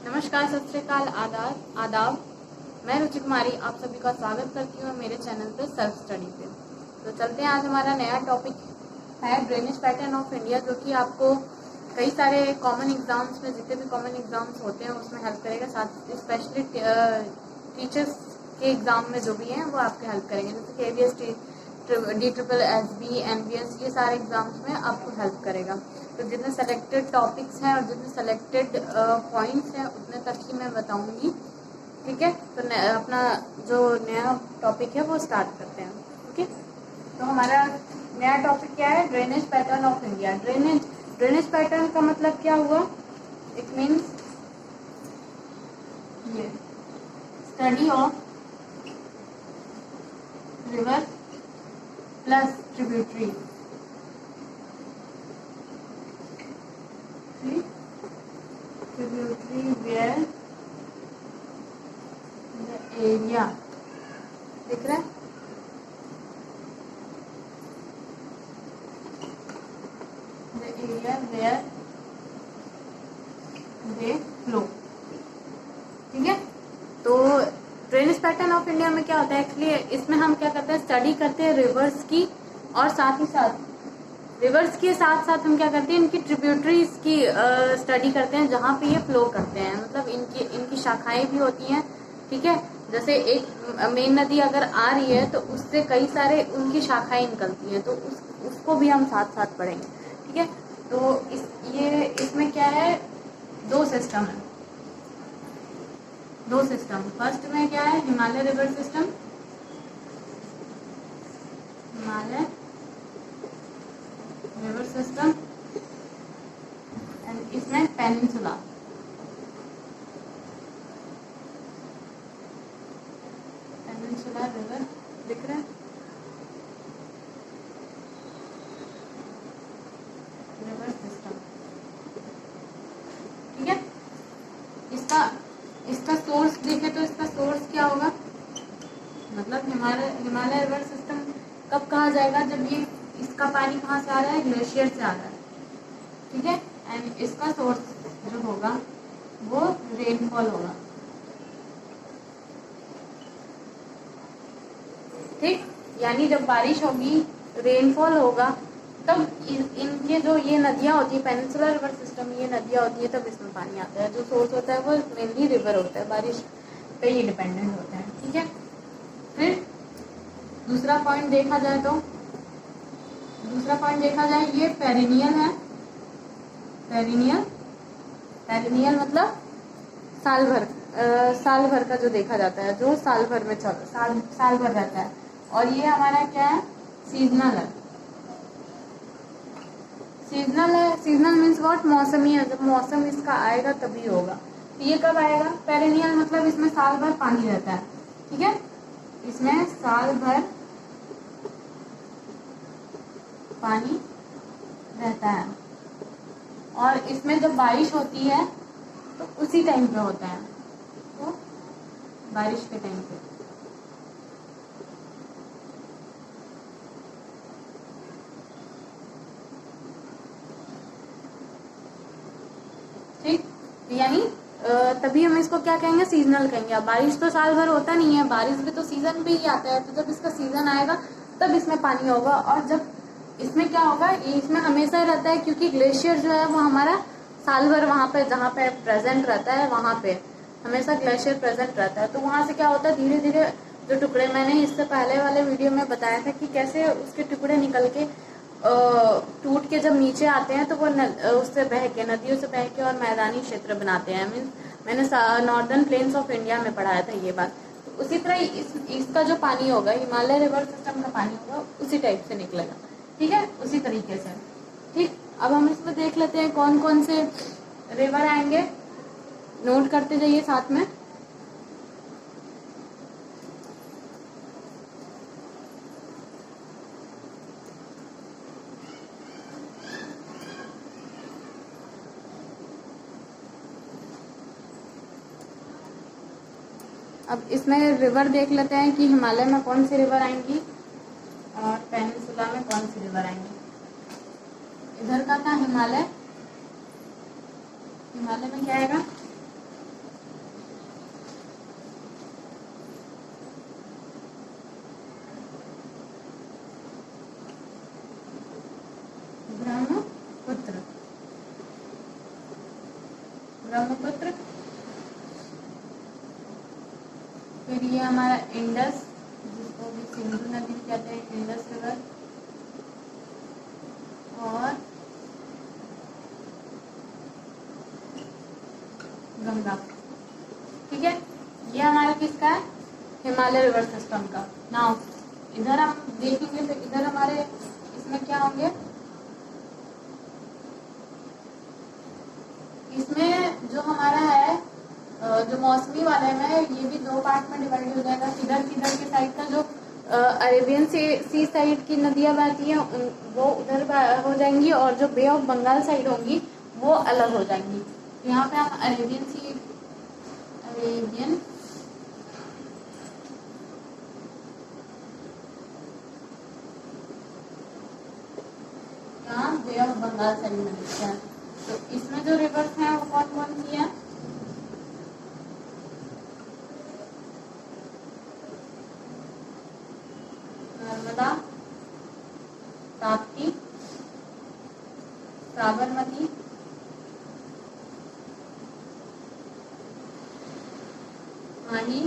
नमस्कार, सत श्री अकाल, आदाब। मैं रुचि कुमारी आप सभी का स्वागत करती हूँ मेरे चैनल पे सेल्फ स्टडी पे। तो चलते हैं, आज हमारा नया टॉपिक है ड्रेनेज पैटर्न ऑफ इंडिया, जो कि आपको कई सारे कॉमन एग्जाम्स में, जितने भी कॉमन एग्जाम्स होते हैं उसमें हेल्प करेगा। साथ स्पेशली टीचर्स के एग्जाम में जो भी हैं वो आपके हेल्प करेंगे, जैसे KVS, DSSB, NBS, ये सारे एग्जाम्स में आपको हेल्प करेगा। तो जितने सेलेक्टेड टॉपिक्स हैं और जितने सेलेक्टेड पॉइंट्स हैं उतने तक ही मैं बताऊंगी, ठीक है। तो अपना जो नया टॉपिक है वो स्टार्ट करते हैं, ओके। तो हमारा नया टॉपिक क्या है? Drainage pattern of India. Drainage pattern का मतलब क्या हुआ? इट मीन्स ये study of river plus tributary, where the area, दिख रहा है? The area where they flow, ठीक है। तो ड्रेनेज पैटर्न ऑफ इंडिया में क्या होता है? एक्चुअली इसमें हम क्या करते हैं, स्टडी करते हैं रिवर्स की, और साथ ही साथ रिवर्स के साथ साथ हम क्या करते हैं, इनकी ट्रिब्यूटरीज की स्टडी करते हैं, जहाँ पे ये फ्लो करते हैं। मतलब इनकी शाखाएं भी होती हैं, ठीक है। जैसे एक मेन नदी अगर आ रही है तो उससे कई सारे उनकी शाखाएं निकलती हैं, तो उसको भी हम साथ साथ पढ़ेंगे, ठीक है। तो इसमें क्या है, दो सिस्टम है, दो सिस्टम। फर्स्ट में क्या है, Himalaya river system, Himalaya river system, and इसमें पेनिनसुला, रिवर दिख रहा है, रिवर सिस्टम, ठीक है। इसका सोर्स देखे तो इसका सोर्स क्या होगा, मतलब हिमालय रिवर सिस्टम कब कहा जाएगा, जब ये इसका पानी कहाँ से आ रहा है, ग्लेशियर से आ रहा है, ठीक है। एंड इसका सोर्स जो होगा वो रेनफॉल होगा, ठीक। यानी जब बारिश होगी, रेनफॉल होगा, तब इनके जो ये नदियां होती है, पेनिनसुलर रिवर सिस्टम, ये नदियां होती है, तब इसमें पानी आता है। जो सोर्स होता है वो मेनली रिवर होता है, बारिश पे ही डिपेंडेंट होता है, ठीक है। फिर दूसरा पॉइंट देखा जाए, ये पेरिनियल है। पेरिनियल मतलब साल भर का जो देखा जाता है, जो साल भर में साल भर रहता है। और ये हमारा क्या है, सीजनल है। सीजनल मीन्स व्हाट, मौसमी है, जब मौसम इसका आएगा तभी होगा। तो ये कब आएगा? पेरिनियल मतलब इसमें साल भर पानी रहता है, ठीक है। इसमें साल भर पानी रहता है, और इसमें जब बारिश होती है तो उसी टाइम पे होता है, तो बारिश के टाइम पे, ठीक। यानी तभी हम इसको क्या कहेंगे, सीजनल कहेंगे। अब बारिश तो साल भर होता नहीं है, बारिश भी तो सीजन पे ही आता है, तो जब इसका सीजन आएगा तब इसमें पानी होगा। और जब इसमें क्या होगा, इसमें हमेशा रहता है, क्योंकि ग्लेशियर जो है वो हमारा साल भर वहां पे, जहाँ पे प्रेजेंट रहता है, वहां पे हमेशा ग्लेशियर प्रेजेंट रहता है। तो वहां से क्या होता है, धीरे धीरे जो टुकड़े, मैंने इससे पहले वाले वीडियो में बताया था कि कैसे उसके टुकड़े निकल के टूट के जब नीचे आते हैं तो वो उससे बह के, नदियों से बह के और मैदानी क्षेत्र बनाते हैं। मैंने नॉर्दर्न प्लेन्स ऑफ इंडिया में पढ़ाया था ये बात। तो उसी तरह इसका जो पानी होगा, हिमालय रिवर सिस्टम का पानी होगा, उसी टाइप से निकलेगा, ठीक है, उसी तरीके से, ठीक। अब हम इसमें देख लेते हैं कौन कौन से रिवर आएंगे, नोट करते जाइए साथ में। अब इसमें रिवर देख लेते हैं कि हिमालय में कौन सी रिवर आएंगी और पेनिनसुला में कौन सी रिवर आएंगी। इधर का था हिमालय, हिमालय में क्या आएगा, ब्रह्मपुत्र, फिर ये हमारा इंडस, जिसको भी सिंधु नदी कहते हैं, इंडस रिवर, और गंगा। ठीक है, ये हमारे किसका है, हिमालय रिवर सिस्टम का। नाउ इधर हम देखेंगे तो इधर हमारे इसमें क्या होंगे, इसमें जो हमारा है जो मौसमी वाले में, ये भी दो पार्ट में डिवाइड हो जाएगा। किधर किधर के साइड का जो अरेबियन सी साइड की नदियां बहती हैं वो उधर हो जाएंगी, और जो बे ऑफ बंगाल साइड होंगी वो अलग हो जाएंगी। तो यहाँ पे हम अरेबियन यहाँ बे ऑफ बंगाल साइड में लिखते हैं। तो इसमें जो रिवर्स हैं वो कौन कौन सी हैं, नर्मदा, ताप्ती, साबरमती, माही,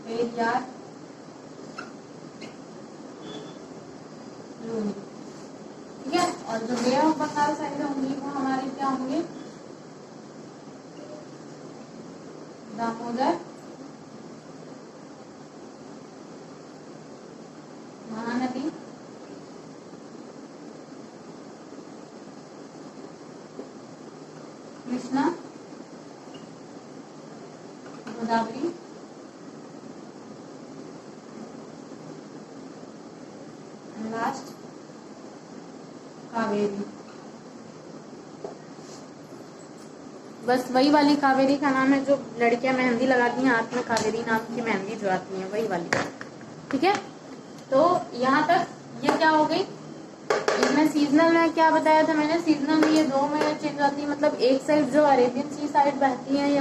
पेरियार, लूनी। ठीक है, और जो बे ऑफ बंगाल साइड होंगी वो हमारी क्या होंगी, दामोदर, महानदी, कृष्णा, गोदावरी, लास्ट कावेरी। बस वही वाली कावेरी का नाम है जो लड़कियां मेहंदी लगाती हैं हाथ में, कावेरी नाम की मेहंदी जो आती है वही वाली। ठीक है, तो यहाँ तक ये क्या हो गई। इसमें सीजनल में क्या बताया था मैंने, सीजनल में ये दो में चेंज आती है, मतलब एक साइड जो अरेबियन सी साइड बहती है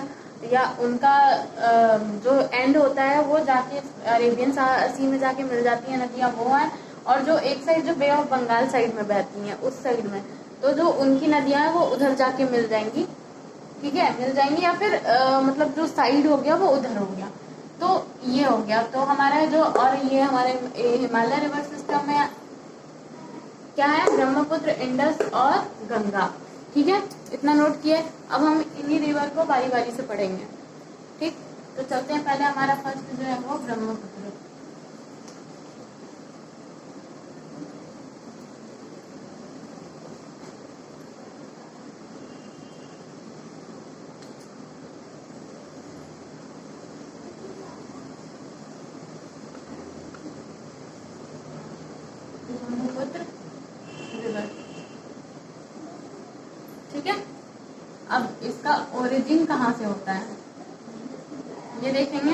या उनका जो एंड होता है वो जाके अरेबियन सी में जाके मिल जाती है नदियां, वो है। और जो एक साइड जो बे ऑफ बंगाल साइड में बहती हैं उस साइड में, तो जो उनकी नदियां हैं वो उधर जाके मिल जाएंगी। ठीक है, मिल जाएंगी, या फिर मतलब जो साइड हो गया वो उधर हो गया। तो ये हो गया, तो हमारा जो, और ये हमारे हिमालय रिवर सिस्टम में क्या है, ब्रह्मपुत्र, इंडस और गंगा। ठीक है, इतना नोट किए। अब हम इन्हीं रिवर को बारी बारी से पढ़ेंगे। ठीक, तो चलते हैं। पहले हमारा फर्स्ट जो है वो ब्रह्मपुत्र। ब्रह्मपुत्र रिवर। ठीक है, अब इसका ओरिजिन कहाँ से होता है ये देखेंगे।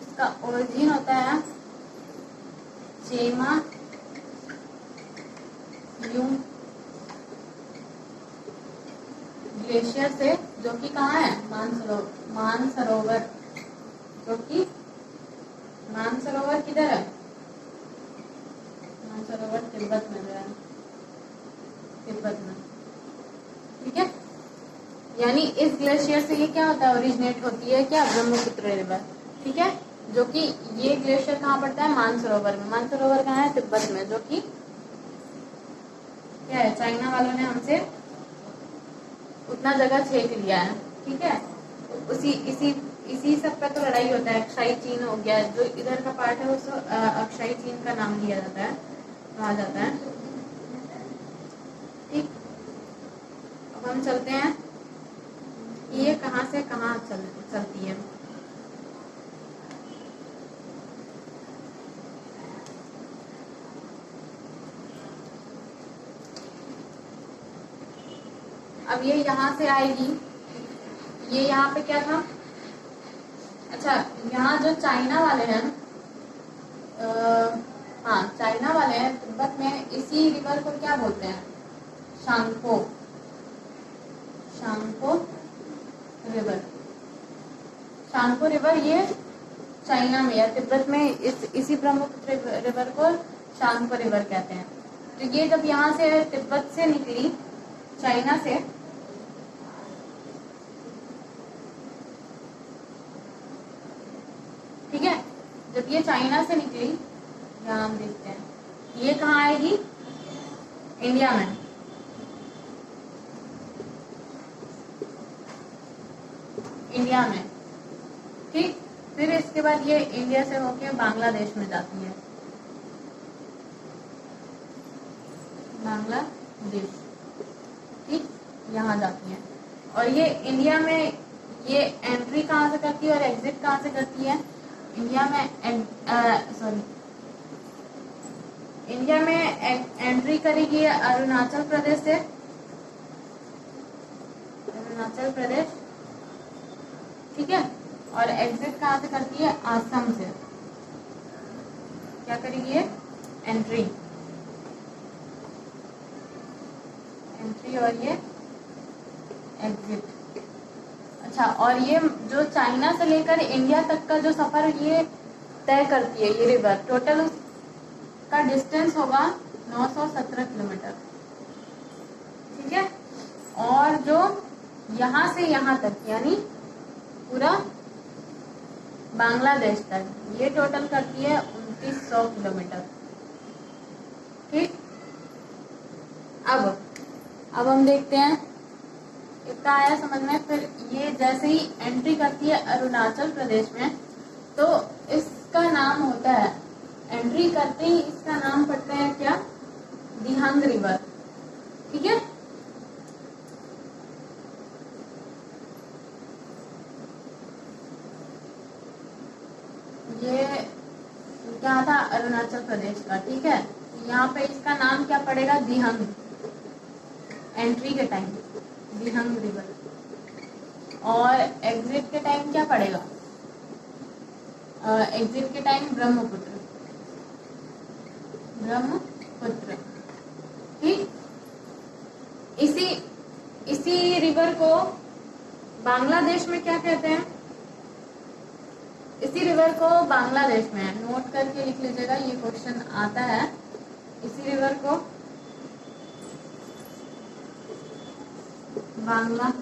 इसका ओरिजिन होता है चेमा यू ग्लेशियर से, जो कि कहाँ है, मानसरोवर, जो कि मानसरोवर किधर है, मानसरोवर तिब्बत में जो है, तिब्बत में। ठीक है, यानी इस ग्लेशियर से ये क्या होता है, ओरिजिनेट होती है क्या, ब्रह्मपुत्र रिवर। ठीक है, जो कि ये ग्लेशियर कहाँ पड़ता है, मानसरोवर में। मानसरोवर कहाँ है, तिब्बत में, जो कि क्या है, चाइना वालों ने हमसे उतना जगह छेक लिया है। ठीक है, इसी सब पे तो लड़ाई होता है। अक्षाई चीन हो गया, जो इधर का पार्ट है उसको अक्षाई चीन का नाम लिया जाता है, कहा जाता है। ठीक, अब हम चलते हैं ये कहाँ से कहाँ चलती है। अब ये यहाँ से आएगी, ये यहाँ पे क्या था, अच्छा यहाँ जो चाइना वाले हैं, हाँ चाइना वाले हैं तिब्बत में, इसी रिवर को क्या बोलते हैं, शांगपो। शांगपो रिवर, शांगपो रिवर ये चाइना में या तिब्बत में इसी ब्रह्मपुत्र रिवर को शांगपो रिवर कहते हैं। तो ये जब यहाँ से तिब्बत से निकली, चाइना से, ठीक है, जब ये चाइना से निकली, यहाँ हम देखते हैं ये कहाँ आएगी, इंडिया में, इंडिया में, ठीक। फिर इसके बाद ये इंडिया से होके बांग्लादेश में जाती है, बांग्लादेश, ठीक, यहाँ जाती है। और ये इंडिया में ये एंट्री कहाँ से करती है और एग्जिट कहाँ से करती है, इंडिया में इंडिया में एंट्री करेगी अरुणाचल प्रदेश से, अरुणाचल प्रदेश, ठीक है, और एग्जिट कहाँ से करती है, आसम से। क्या करेगी ये, एंट्री, एंट्री और ये एग्जिट। अच्छा, और ये जो चाइना से लेकर इंडिया तक का जो सफर ये तय करती है, ये रिवर, टोटल उसका डिस्टेंस होगा 917 किलोमीटर, ठीक है। और जो यहाँ से यहाँ तक यानी पूरा बांग्लादेश तक ये टोटल करती है 2900 किलोमीटर, ठीक। अब हम देखते हैं इतना आया समझ में। फिर ये जैसे ही एंट्री करती है अरुणाचल प्रदेश में, तो इसका नाम होता है, एंट्री करते ही इसका नाम पड़ता है क्या, दिहांग रिवर, ठीक है। ये क्या था, अरुणाचल प्रदेश का, ठीक है। यहाँ पे इसका नाम क्या पड़ेगा, दिहांग, एंट्री के टाइम दिहांग रिवर। और एग्जिट के टाइम क्या पड़ेगा, एग्जिट के टाइम ब्रह्मपुत्र, ब्रह्मपुत्र, ठीक। इसी रिवर को बांग्लादेश में क्या कहते हैं, इसी रिवर को बांग्लादेश में, नोट करके लिख लीजिएगा, ये क्वेश्चन आता है। इसी रिवर को बांग्लादेश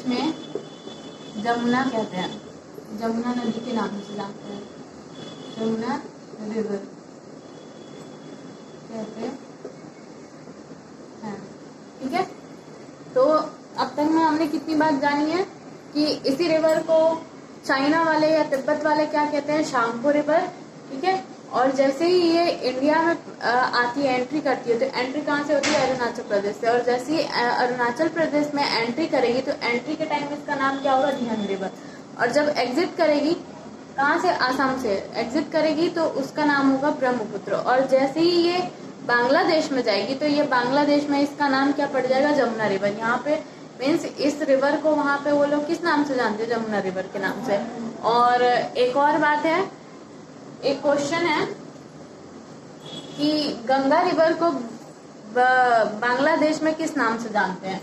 में जमुना कहते हैं, जमुना नदी के नाम से जानते हैं, जमुना रिवर कहते हैं, ठीक है। तो अब तक में हमने कितनी बात जानी है कि इसी रिवर को चाइना वाले या तिब्बत वाले क्या कहते हैं, शांगपो रिवर, ठीक है। और जैसे ही ये इंडिया में आती है, एंट्री करती है, तो एंट्री कहाँ से होती है, अरुणाचल प्रदेश से। और जैसे ही अरुणाचल प्रदेश में एंट्री करेगी, तो एंट्री के टाइम इसका नाम क्या होगा, दिहांग रिवर। और जब एग्जिट करेगी, कहाँ से, आसाम से एग्जिट करेगी, तो उसका नाम होगा ब्रह्मपुत्र। और जैसे ही ये बांग्लादेश में जाएगी, तो ये बांग्लादेश में इसका नाम क्या पड़ जाएगा, जमुना रिवर। यहाँ पे मीन्स इस रिवर को वहाँ पे वो लोग किस नाम से जानते हैं, जमुना रिवर के नाम से। और एक और बात है, एक क्वेश्चन है कि गंगा रिवर को बांग्लादेश में किस नाम से जानते हैं।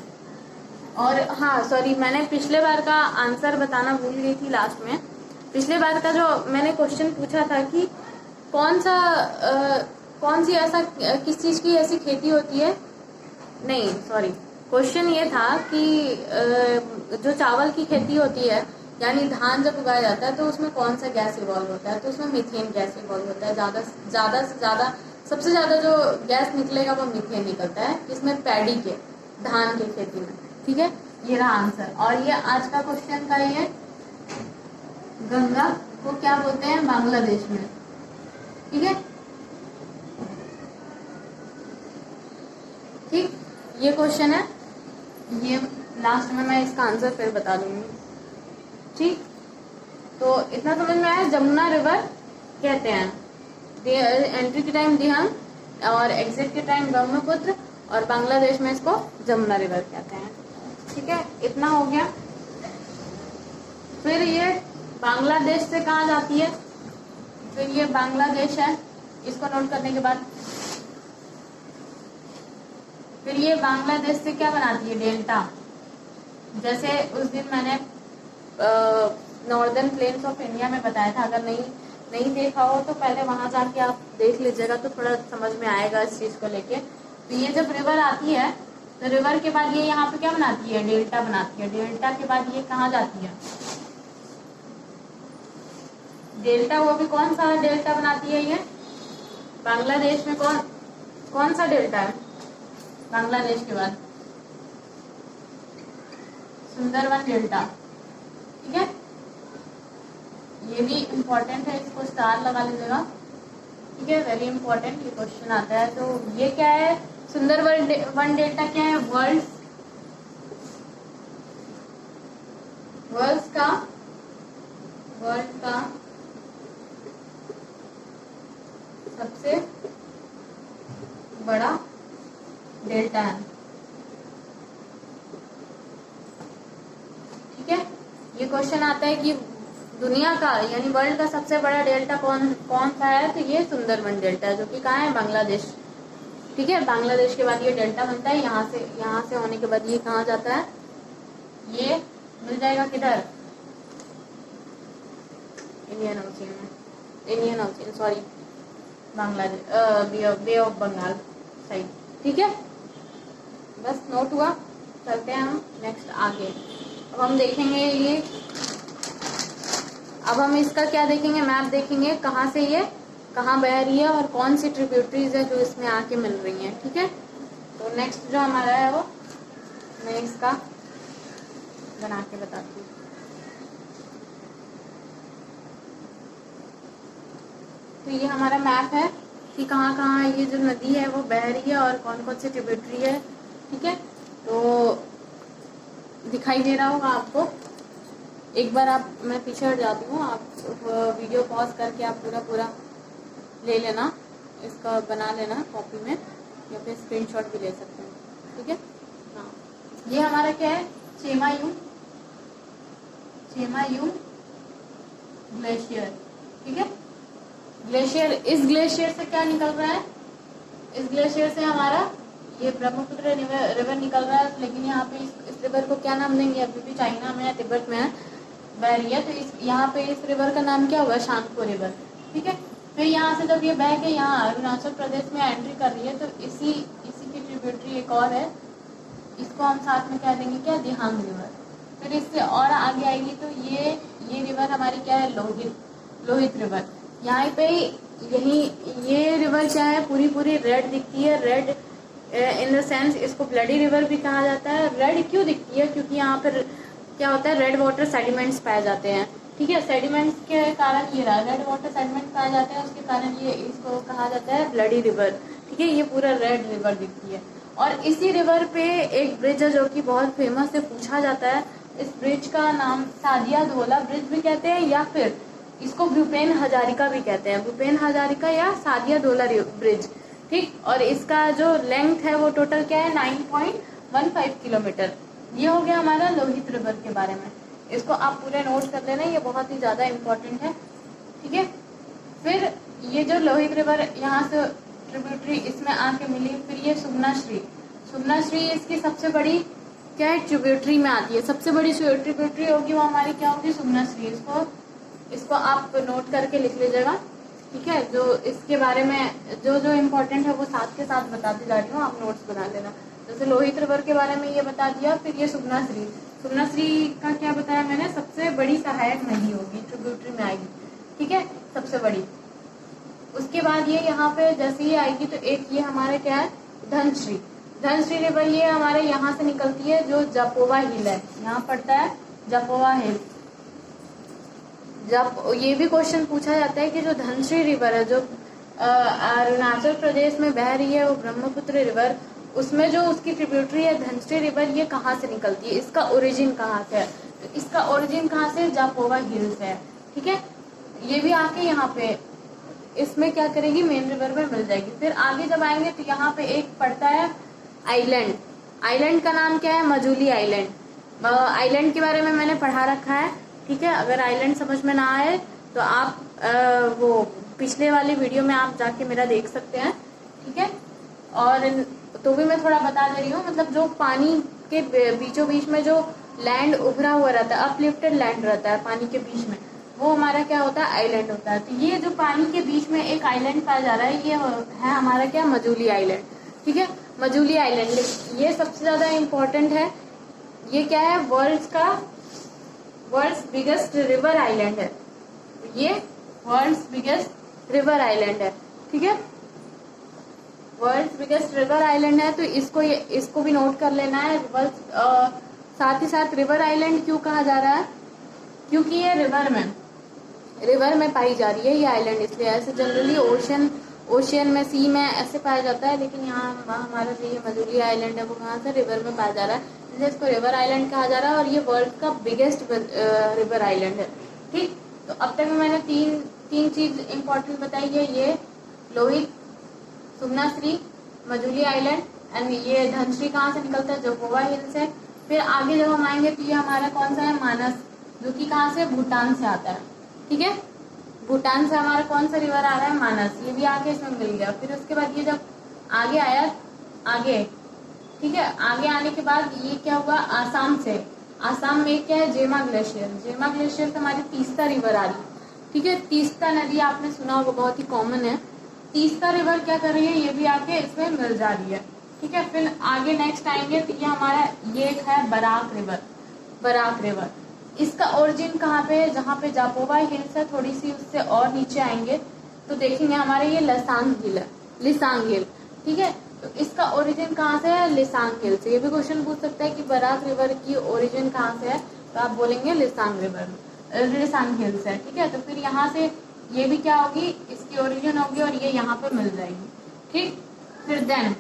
और हाँ सॉरी, मैंने पिछले बार का आंसर बताना भूल गई थी लास्ट में। पिछले बार का जो मैंने क्वेश्चन पूछा था कि कौन सी ऐसा किस चीज की ऐसी खेती होती है, नहीं सॉरी, क्वेश्चन ये था कि जो चावल की खेती होती है, यानी धान जब उगाया जाता है, तो उसमें कौन सा गैस इवॉल्व होता है, तो उसमें मीथेन गैस इवॉल्व होता है। ज्यादा से ज्यादा सबसे ज्यादा जो गैस निकलेगा वो मीथेन निकलता है, इसमें पैडी के, धान के खेती में, ठीक है। ये रहा आंसर। और ये आज का क्वेश्चन का ये गंगा को क्या बोलते हैं बांग्लादेश में, ठीक है, ठीक। ये क्वेश्चन है, ये लास्ट में मैं इसका आंसर फिर बता दूंगी, ठीक। तो इतना समझ में आया, जमुना रिवर कहते हैं, एंट्री के टाइम दिहांग और एग्जिट के टाइम ब्रह्मपुत्र, और बांग्लादेश में इसको जमुना रिवर कहते हैं, ठीक है। इतना हो गया। फिर ये बांग्लादेश से कहाँ जाती है, फिर ये बांग्लादेश है, इसको नोट करने के बाद फिर ये बांग्लादेश से क्या बनाती है, डेल्टा, जैसे उस दिन मैंने नॉर्दर्न प्लेन्स ऑफ इंडिया में बताया था, अगर नहीं देखा हो तो पहले वहां जाके आप देख लीजिएगा, तो थोड़ा समझ में आएगा इस चीज को लेके। तो ये जब रिवर आती है तो रिवर के बाद ये यहाँ पे क्या बनाती है, डेल्टा बनाती है। डेल्टा के बाद ये कहाँ जाती है, डेल्टा, वो भी कौन सा डेल्टा बनाती है ये, बांग्लादेश में कौन सा डेल्टा है बांग्लादेश के बाद, सुंदरवन डेल्टा। ठीक है, ये भी इम्पोर्टेंट है, इसको स्टार लगा लीजिएगा। ठीक है, वेरी इंपॉर्टेंट, ये क्वेश्चन आता है। तो ये क्या है, सुंदरवन डेल्टा क्या है, वर्ल्ड का सबसे बड़ा डेल्टा है। ठीक है, ये क्वेश्चन आता है कि दुनिया का यानी वर्ल्ड का सबसे बड़ा डेल्टा कौन सा है, तो ये सुंदरवन डेल्टा है, जो कि कहाँ है, बांग्लादेश। ठीक है, बांग्लादेश के बाद ये डेल्टा बनता है, यहाँ से होने के बाद ये कहाँ जाता है, ये मिल जाएगा किधर, Indian ocean sorry, Bangladesh bay of Bengal side. ठीक है, बस नोट हुआ। चलते हैं हम नेक्स्ट आगे। अब हम देखेंगे ये, अब हम इसका क्या देखेंगे, मैप देखेंगे, कहाँ से ये कहाँ बह रही है और कौन सी ट्रिब्यूटरीज है जो इसमें आके मिल रही हैं। ठीक है, तो नेक्स्ट जो हमारा है वो मैं इसका बना के बताती हूँ। तो ये हमारा मैप है कि कहाँ कहाँ ये जो नदी है वो बह रही है और कौन कौन सी ट्रिब्यूटरी है। ठीक है, तो दिखाई दे रहा होगा आपको। एक बार मैं पीछे हट जाती हूँ, आप वीडियो पॉज करके आप पूरा ले लेना, इसका बना लेना कॉपी में, या फिर स्क्रीनशॉट भी ले सकते हैं। ठीक है, हाँ, ये हमारा क्या है, चेमायूं ग्लेशियर। ठीक है, ग्लेशियर, इस ग्लेशियर से क्या निकल रहा है, इस ग्लेशियर से हमारा ये ब्रह्मपुत्र रिवर निकल रहा है, लेकिन यहाँ पे इस रिवर को क्या नाम देंगे, अभी भी चाइना में है, तिब्बत में है, बह रही है, तो यहाँ पे इस रिवर का नाम क्या होगा, शांगपो रिवर। ठीक है, फिर यहाँ से जब ये बह के यहाँ अरुणाचल प्रदेश में एंट्री कर रही है, तो इसी की ट्रिब्यूटरी एक और है, इसको हम साथ में क्या देंगे, क्या, दिहांग रिवर। फिर इससे और आगे आएगी तो ये रिवर हमारी क्या है, लोहित रिवर। यहाँ पे यही ये रिवर क्या है, पूरी रेड दिखती है, रेड इन द सेंस इसको ब्लडी रिवर भी कहा जाता है। रेड क्यों दिखती है, क्योंकि यहाँ पर क्या होता है, रेड वाटर सेडिमेंट्स पाए जाते हैं। ठीक है, सेडिमेंट्स के कारण ये रहा, रेड वाटर सेडिमेंट्स पाए जाते हैं, उसके कारण ये इसको कहा जाता है ब्लडी रिवर। ठीक है, ये पूरा रेड रिवर दिखती है। और इसी रिवर पे एक ब्रिज है जो कि बहुत फेमस है, पूछा जाता है, इस ब्रिज का नाम सादिया धोला ब्रिज भी कहते हैं, या फिर इसको भूपेन हजारिका भी कहते हैं, भूपेन हजारिका या सादिया धोला ब्रिज। ठीक, और इसका जो लेंथ है वो टोटल क्या है, 9.15 किलोमीटर। ये हो गया हमारा लोहित रिवर के बारे में, इसको आप पूरे नोट कर लेना, ये बहुत ही ज्यादा इम्पोर्टेंट है। ठीक है, फिर ये जो लोहित रिवर यहाँ से ट्रिब्यूटरी इसमें आके मिली, फिर ये सुबनाश्री इसकी सबसे बड़ी क्या है, ट्रिब्यूटरी में आती है, सबसे बड़ी ट्रिब्यूटरी होगी वो हमारी क्या होगी, सुबनाश्री। इसको आप नोट करके लिख लीजिएगा। ठीक है, जो इसके बारे में जो इम्पोर्टेंट है वो साथ के साथ बताती जा रही हूँ, आप नोट्स बना लेना। जैसे लोहित रिवर के बारे में ये बता दिया, फिर ये सुबनाश्री का क्या बताया मैंने, सबसे बड़ी सहायक नदी होगी, ट्रिब्यूटरी में आएगी। ठीक है, सबसे बड़ी। उसके बाद ये यहाँ पे जैसे ही आएगी तो एक ये हमारे क्या है, धनश्री रिवर, ये हमारे यहाँ से निकलती है, जो जपोवा हिल है, यहाँ पड़ता है जपोवा हिल। जब ये भी क्वेश्चन पूछा जाता है कि जो धनश्री रिवर है, जो अरुणाचल प्रदेश में बह रही है, वो ब्रह्मपुत्र रिवर, उसमें जो उसकी ट्रिब्यूटरी है धनश्री रिवर, ये कहाँ से निकलती है, इसका ओरिजिन कहाँ से है, तो इसका ओरिजिन कहाँ से, जापोवा हिल से है। ठीक है, ये भी आके यहाँ पे इसमें क्या करेगी, मेन रिवर में मिल जाएगी। फिर आगे जब आएंगे तो यहाँ पे एक पड़ता है आइलैंड का नाम क्या है, मजूली आइलैंड। आइलैंड के बारे में मैंने पढ़ा रखा है। ठीक है, अगर आइलैंड समझ में ना आए तो आप वो पिछले वाली वीडियो में आप जाके मेरा देख सकते हैं। ठीक है, और तो भी मैं थोड़ा बता दे रही हूँ, मतलब जो पानी के बीचों बीच में जो लैंड उभरा हुआ रहता है, अपलिफ्टेड लैंड रहता है पानी के बीच में, वो हमारा क्या होता है, आइलैंड होता है। तो ये जो पानी के बीच में एक आइलैंड पाया जा रहा है, ये है हमारा क्या, मजूली आइलैंड। ठीक है, मजूली आइलैंड ये सबसे ज्यादा इम्पोर्टेंट है। ये क्या है, वर्ल्ड्स बिगेस्ट रिवर आइलैंड है। ये वर्ल्ड्स बिगेस्ट रिवर आइलैंड है। ठीक है, वर्ल्ड्स बिगेस्ट रिवर आइलैंड है, तो इसको भी नोट कर लेना है। साथ ही साथ रिवर आइलैंड क्यों कहा जा रहा है, क्योंकि ये रिवर में पाई जा रही है ये आइलैंड, इसलिए। ऐसे जनरली ओशियन में, सी में ऐसे पाया जाता है, लेकिन यहाँ हमारा जो ये मजूली आइलैंड है वो कहाँ से, रिवर में पाया जा रहा है, इसलिए इसको रिवर आइलैंड कहा जा रहा है। और ये वर्ल्ड का बिगेस्ट रिवर आइलैंड है। ठीक, तो अब तक मैंने तीन चीज इम्पोर्टेंट बताई है, ये लोहित, सुमनाश्री, मजूली आइलैंड, एंड ये धनश्री कहाँ से निकलता है, जोगोवा हिल से। फिर आगे जब हम आएंगे तो ये हमारा कौन सा है, मानस, जो कि कहाँ से, भूटान से आता है। ठीक है, भूटान से हमारा कौन सा रिवर आ रहा है, मानस, ये भी आके इसमें मिल गया। फिर उसके बाद ये जब आगे आया, आगे, ठीक है, आगे आने के बाद ये क्या हुआ, आसाम से, आसाम में क्या है, जेमा ग्लेशियर से हमारी तीस्ता रिवर आ रही है। ठीक है, तीस्ता नदी आपने सुना होगा, बहुत ही कॉमन है। तीस्ता रिवर क्या कर रही है, ये भी आके इसमें मिल जा रही है। ठीक है, फिर आगे नेक्स्ट आएंगे तो ये हमारा ये है बराक रिवर। इसका ओरिजिन कहाँ पे है, जहाँ पे जापोवा हिल्स है, थोड़ी सी उससे और नीचे आएंगे तो देखेंगे हमारे ये लिसांग हिल। ठीक है, तो इसका ओरिजिन कहाँ से है, लिसांग हिल से। ये भी क्वेश्चन पूछ सकता है कि बराक रिवर की ओरिजिन कहाँ से है, तो आप बोलेंगे लिसांग हिल से। ठीक है, तो फिर यहाँ से ये भी क्या होगी, इसकी ओरिजिन होगी और ये यहाँ पे मिल जाएगी। ठीक, फिर देन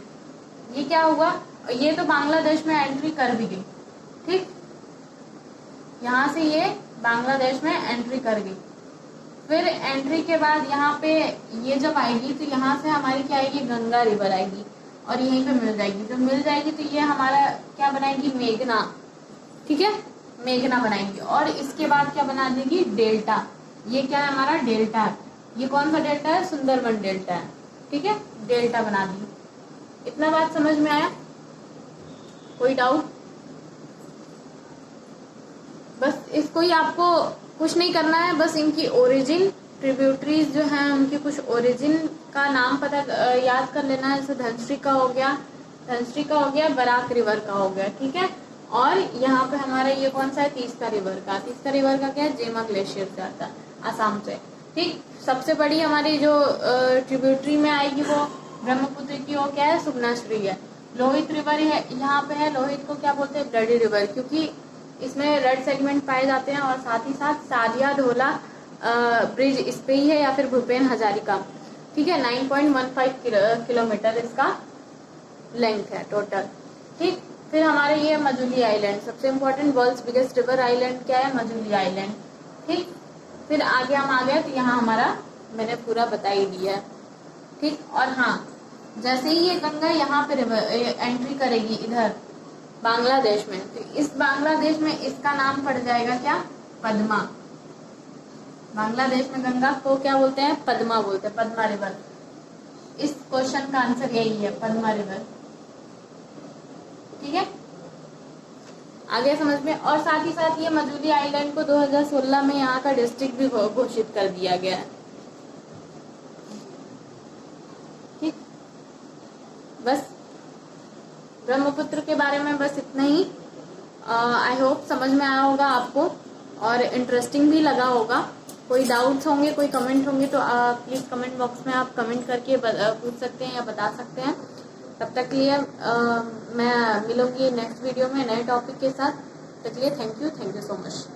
ये क्या हुआ, ये तो बांग्लादेश में एंट्री कर भी गई। ठीक, यहाँ से ये बांग्लादेश में एंट्री कर गई। फिर एंट्री के बाद यहाँ पे ये जब आएगी तो यहाँ से हमारी क्या आएगी, गंगा रिवर आएगी और यहीं पे मिल जाएगी। जब मिल जाएगी तो ये हमारा क्या बनाएगी, मेघना। ठीक है, मेघना बनाएंगे। और इसके बाद क्या बना देगी, डेल्टा। ये क्या है, हमारा डेल्टा है। ये कौन सा डेल्टा है, सुंदरबन डेल्टा है। ठीक है, डेल्टा बना दी। इतना बात समझ में आया, कोई डाउट? बस इसको ही आपको कुछ नहीं करना है, बस इनकी ओरिजिन, ट्रिब्यूटरीज जो हैं उनकी कुछ ओरिजिन का नाम पता याद कर लेना है। जैसे धनश्री का हो गया, बराक रिवर का हो गया। ठीक है, और यहाँ पे हमारा ये कौन सा है, तीस्ता रिवर का क्या है, जेमा ग्लेशियर से आता है, आसाम से। ठीक, सबसे बड़ी हमारी जो ट्रिब्यूटरी में आएगी वो ब्रह्मपुत्र की, वो क्या है, सुमनाश्री है। लोहित रिवर है, यहाँ पे है, लोहित को क्या बोलते हैं, ब्लडी रिवर, क्योंकि इसमें रेड सेगमेंट पाए जाते हैं। और साथ ही साथ सादिया ढोला ब्रिज इस पे ही है, या फिर भूपेन हजारिका। ठीक है, 9.15 किलोमीटर इसका लेंथ है टोटल। ठीक, फिर हमारे ये मजूली आइलैंड, सबसे important, world's biggest river island क्या है, मजूली आइलैंड। ठीक, फिर आगे हम आ गए तो यहाँ हमारा मैंने पूरा बता ही दिया है। ठीक, और हाँ, जैसे ही ये गंगा यहाँ पे एंट्री करेगी इधर बांग्लादेश में, तो इस बांग्लादेश में इसका नाम पड़ जाएगा क्या, पद्मा। बांग्लादेश में गंगा को क्या बोलते हैं, पद्मा बोलते हैं, पद्मा रिवर। इस क्वेश्चन का आंसर यही है, पद्मा रिवर। ठीक है, आगे समझ में। और साथ ही साथ ये मजूली आइलैंड को 2016 में यहाँ का डिस्ट्रिक्ट भी घोषित कर दिया गया है। ठीक, बस ब्रह्मपुत्र के बारे में बस इतना ही। आई होप समझ में आया होगा आपको और इंटरेस्टिंग भी लगा होगा। कोई डाउट्स होंगे, कोई कमेंट होंगे तो प्लीज कमेंट बॉक्स में आप कमेंट करके पूछ सकते हैं या बता सकते हैं। तब तक के लिए मैं मिलूंगी नेक्स्ट वीडियो में नए टॉपिक के साथ। तब तक के लिए थैंक यू सो मच।